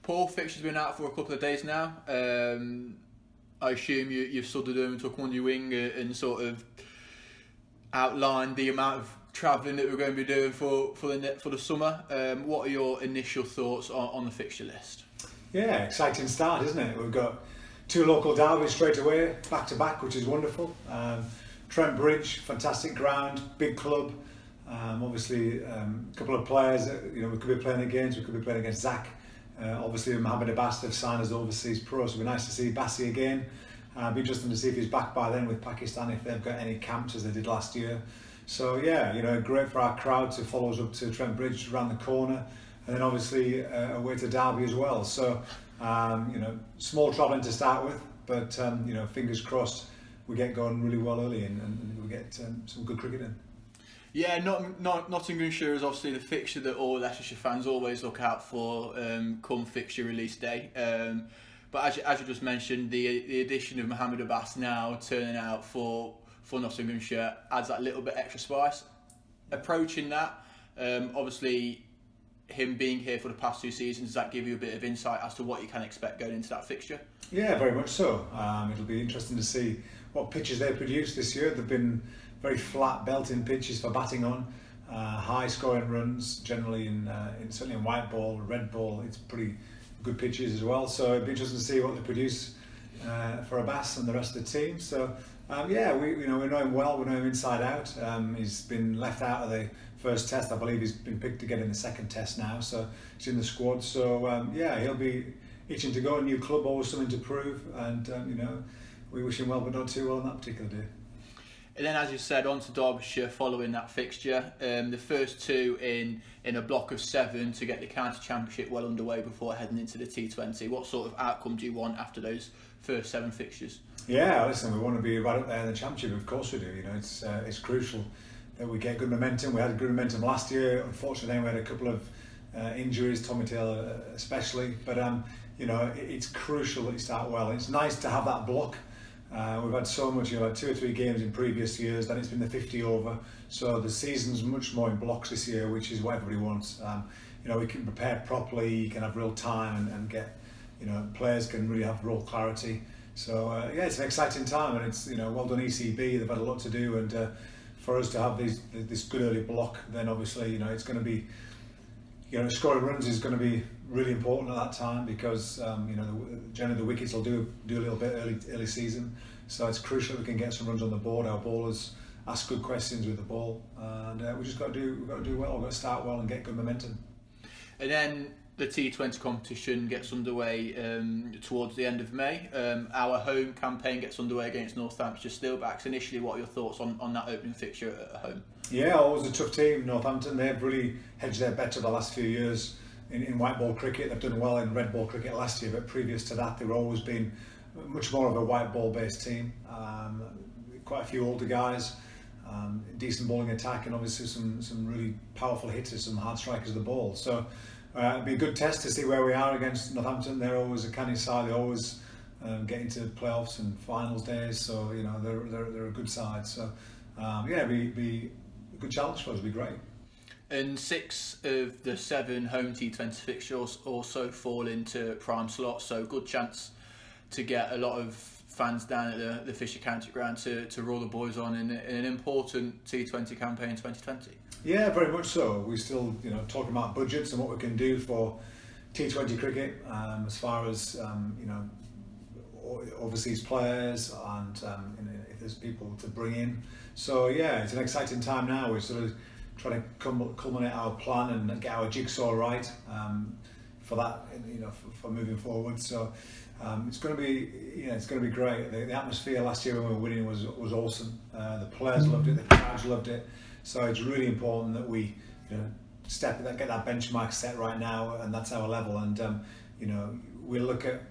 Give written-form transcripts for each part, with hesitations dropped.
Paul, Fixtures been out for a couple of days now. I assume you've studied them and took one on your wing and sort of outlined the amount of travelling that we're going to be doing for the summer. What are your initial thoughts on the fixture list? Yeah, exciting start, isn't it? We've got 2 local derbies straight away, back to back, which is wonderful. Trent Bridge, fantastic ground, big club. Obviously, a couple of players that, we could be playing against. We could be playing against Zach. Obviously, Mohamed Abbas have signed as overseas pro, so it'd be nice to see Bassi again. Be interesting to see if he's back by then with Pakistan, if they've got any camps as they did last year. So yeah, great for our crowd to follow us up to Trent Bridge around the corner, and then obviously away to Derby as well. So small travelling to start with, but fingers crossed we get going really well early and we get some good cricket in. Yeah, Nottinghamshire is obviously the fixture that all Leicestershire fans always look out for come fixture release day. But as you just mentioned, the addition of Mohamed Abbas now turning out for Nottinghamshire adds that little bit extra spice. Approaching that, obviously him being here for the past 2 seasons, does that give you a bit of insight as to what you can expect going into that fixture? Yeah, very much so. It'll be interesting to see what pitches they produce this year. They've been very flat belting pitches for batting on, high scoring runs generally certainly in white ball, red ball. It's pretty good pitches as well. So it'd be interesting to see what they produce for Abbas and the rest of the team. So we know him well. We know him inside out. He's been left out of the first test. I believe he's been picked again in the second test now. So he's in the squad. So he'll be itching to go. A new club, always something to prove. And we wish him well, but not too well on that particular day. And then, as you said, on to Derbyshire following that fixture. The first 2 in a block of 7 to get the county championship well underway before heading into the T20. What sort of outcome do you want after those first 7 fixtures? Yeah, listen, we want to be right up there in the championship. Of course we do. It's crucial that we get good momentum. We had good momentum last year. Unfortunately, we had a couple of injuries, Tommy Taylor especially. But it's crucial that you start well. It's nice to have that block. We've had so much, 2 or 3 games in previous years, then it's been the 50 over. So the season's much more in blocks this year, which is what everybody wants. We can prepare properly, you can have real time and get, players can really have real clarity. So it's an exciting time, and it's, well done ECB, they've had a lot to do, and for us to have this good early block, then obviously, it's going to be, scoring runs is going to be really important at that time because generally the wickets will do a little bit early season, so it's crucial we can get some runs on the board. Our bowlers ask good questions with the ball, and we've got to do well. We've got to start well and get good momentum. And then the T20 competition gets underway towards the end of May. Our home campaign gets underway against Northamptonshire Steelbacks. Initially, what are your thoughts on that opening fixture at home? Yeah, always a tough team, Northampton. They've really hedged their bet over the last few years in white ball cricket. They've done well in red ball cricket last year, but previous to that, they've always been much more of a white ball based team. Quite a few older guys, decent bowling attack, and obviously some really powerful hitters, some hard strikers of the ball. So it'd be a good test to see where we are against Northampton. They're always a canny side. They always get into playoffs and finals days. So they're a good side. So it'd be a good challenge for us. It'd be great. And 6 of the 7 home T20 fixtures also fall into prime slots, so good chance to get a lot of fans down at the Fisher County Ground to roll the boys on in an important T20 campaign in 2020. Yeah, very much so. We still, talking about budgets and what we can do for T20 cricket, as far as overseas players and if there's people to bring in. So yeah, it's an exciting time now. We're sort of trying to culminate our plan and get our jigsaw right for that, for moving forward. So it's going to be great. The atmosphere last year when we were winning was awesome. The players loved it, the crowds loved it. So it's really important that we get that benchmark set right now, and that's our level. And we look at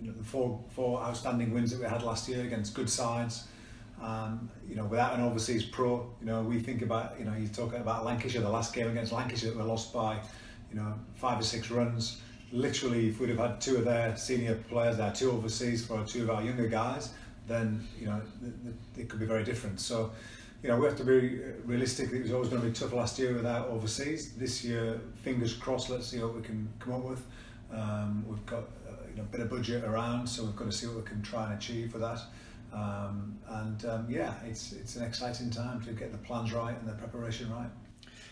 the four outstanding wins that we had last year against good sides. Without an overseas pro, we think about, you're talking about Lancashire, the last game against Lancashire that we lost by, 5 or 6 runs. Literally, if we'd have had 2 of their senior players there, 2 overseas for 2 of our younger guys, then, it could be very different. So, we have to be realistic. It was always going to be tough last year without overseas. This year, fingers crossed, let's see what we can come up with. We've got a bit of budget around, so we've got to see what we can try and achieve for that. It's an exciting time to get the plans right and the preparation right.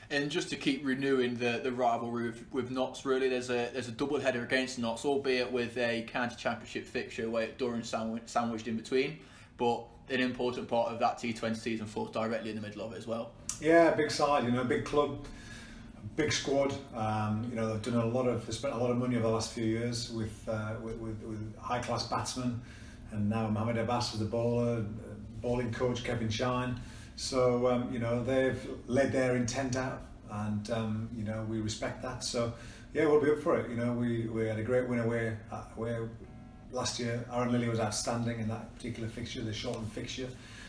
And just to keep renewing the rivalry with Notts, really, there's a double header against Notts, albeit with a county championship fixture away at Durham sandwiched in between, but an important part of that T20 season falls directly in the middle of it as well. Yeah, big side, big club, big squad. They've spent a lot of money over the last few years with high class batsmen, and now Mohamed Abbas is the bowler, bowling coach Kevin Shine. So they've led their intent out, and we respect that. So yeah, we'll be up for it. We had a great win away where last year Aaron Lilly was outstanding in that particular fixture, the shortened fixture.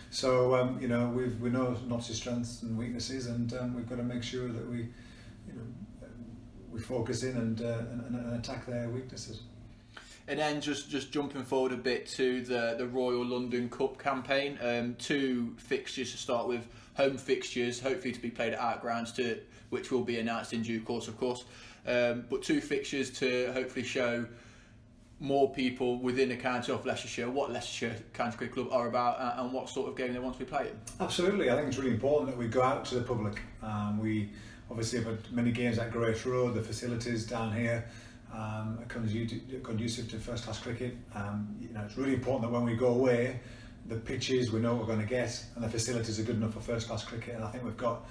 So we know Notts' strengths and weaknesses, and we've got to make sure that we focus in and attack their weaknesses. And then just jumping forward a bit to the Royal London Cup campaign, 2 fixtures to start with, home fixtures, hopefully to be played at outgrounds, which will be announced in due course, of course. But 2 fixtures to hopefully show more people within the county of Leicestershire what Leicestershire County Cricket Club are about and what sort of game they want to be playing. Absolutely, I think it's really important that we go out to the public. We obviously have had many games at Grace Road, the facilities down here. Conducive to first class cricket. It's really important that when we go away, the pitches we know what we're going to get, and the facilities are good enough for first class cricket. And I think we've got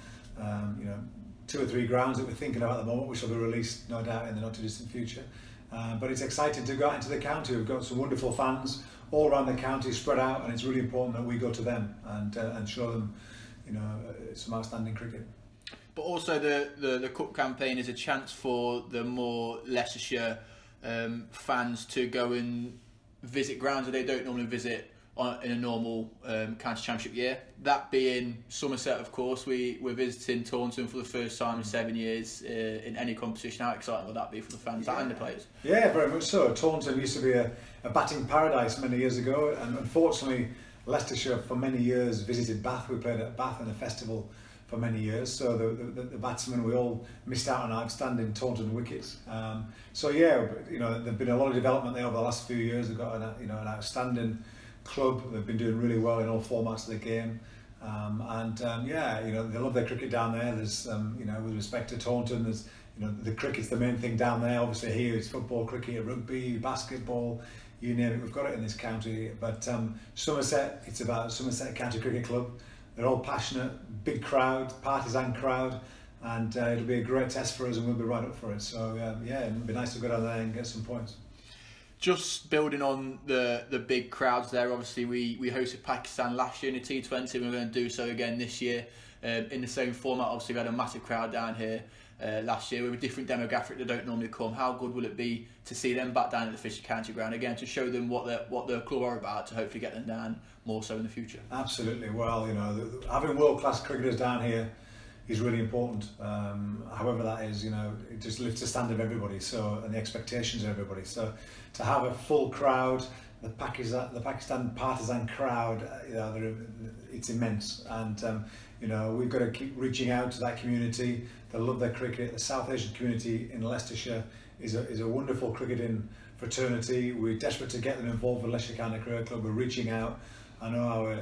2 or 3 grounds that we're thinking about at the moment, which will be released no doubt in the not too distant future. But it's exciting to go out into the county. We've got some wonderful fans all around the county spread out, and it's really important that we go to them and show them some outstanding cricket. But also the Cup campaign is a chance for the more Leicestershire fans to go and visit grounds that they don't normally visit in a normal county championship year. That being Somerset, of course. We're visiting Taunton for the first time in 7 years in any competition. How exciting would that be for the fans and the players? Yeah, very much so. Taunton used to be a batting paradise many years ago, and unfortunately Leicestershire for many years visited Bath. We played at Bath in a festival for many years, so the batsmen, we all missed out on outstanding Taunton wickets. There've been a lot of development there over the last few years. They've got an outstanding club. They've been doing really well in all formats of the game, they love their cricket down there. There's with respect to Taunton, there's the cricket's the main thing down there. Obviously here it's football, cricket, rugby, basketball, you name it, we've got it in this county. But Somerset, it's about Somerset County Cricket Club. They're all passionate, big crowd, partisan crowd, and it'll be a great test for us, and we'll be right up for it. So it'd be nice to go down there and get some points. Just building on the big crowds there, obviously we hosted Pakistan last year in the T20, and we're going to do so again this year in the same format. Obviously we had a massive crowd down here last year with a different demographic that don't normally come. How good will it be to see them back down at the Fisher County ground again, to show them what the club are about, to hopefully get them down more so in the future? Absolutely. Well, having world-class cricketers down here is really important. However that is, it just lifts the standard of everybody, and the expectations of everybody. So to have a full crowd, the Pakistan partisan crowd, it's immense, and we've got to keep reaching out to that community. They love their cricket. The South Asian community in Leicestershire is a wonderful cricketing fraternity. We're desperate to get them involved with Leicestershire County Cricket Club. We're reaching out. I know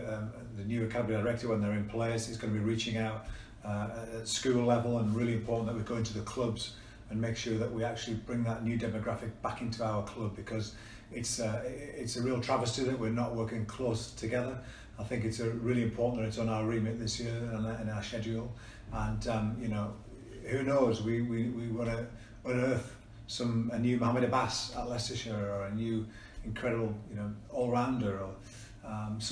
the new academy director, when they're in place, is going to be reaching out at school level, and really important that we go into the clubs and make sure that we actually bring that new demographic back into our club, because it's a real travesty that we're not working close together. I think it's really important that it's on our remit this year and in our schedule, and who knows, we want to unearth a new Mohamed Abbas at Leicestershire, or a new incredible all-rounder, let's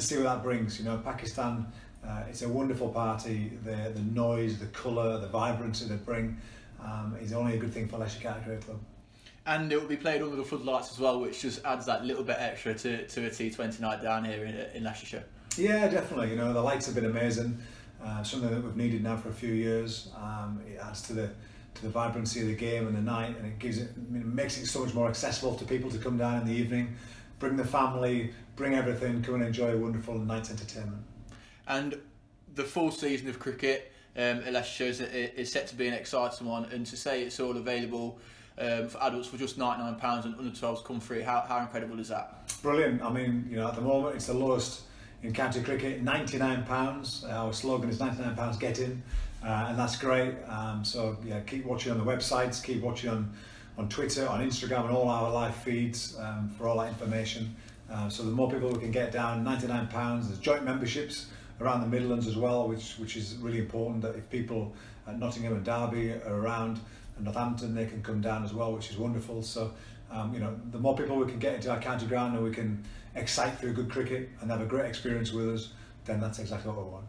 see what that brings. Pakistan, it's a wonderful party. The noise, the colour, the vibrancy they bring is only a good thing for Leicestershire County Cricket Club. And it will be played under the floodlights as well, which just adds that little bit extra to a T20 night down here in Leicestershire. Yeah, definitely. The lights have been amazing. Something that we've needed now for a few years. It adds to the vibrancy of the game and the night, and it makes it so much more accessible to people to come down in the evening, bring the family, bring everything, come and enjoy a wonderful night's entertainment. And the full season of cricket at Leicestershire is set to be an exciting one, and to say it's all available for adults for just £99, and under 12s come free. How incredible is that? Brilliant. I mean, at the moment it's the lowest in county cricket, £99. Our slogan is £99 get in, and that's great. So yeah, keep watching on the websites, keep watching on Twitter, on Instagram, and all our live feeds for all that information. So the more people we can get down, £99. There's joint memberships around the Midlands as well, which is really important, that if people at Nottingham and Derby are around, and Northampton, they can come down as well, which is wonderful. So the more people we can get into our county ground and we can excite through good cricket and have a great experience with us, then that's exactly what we want.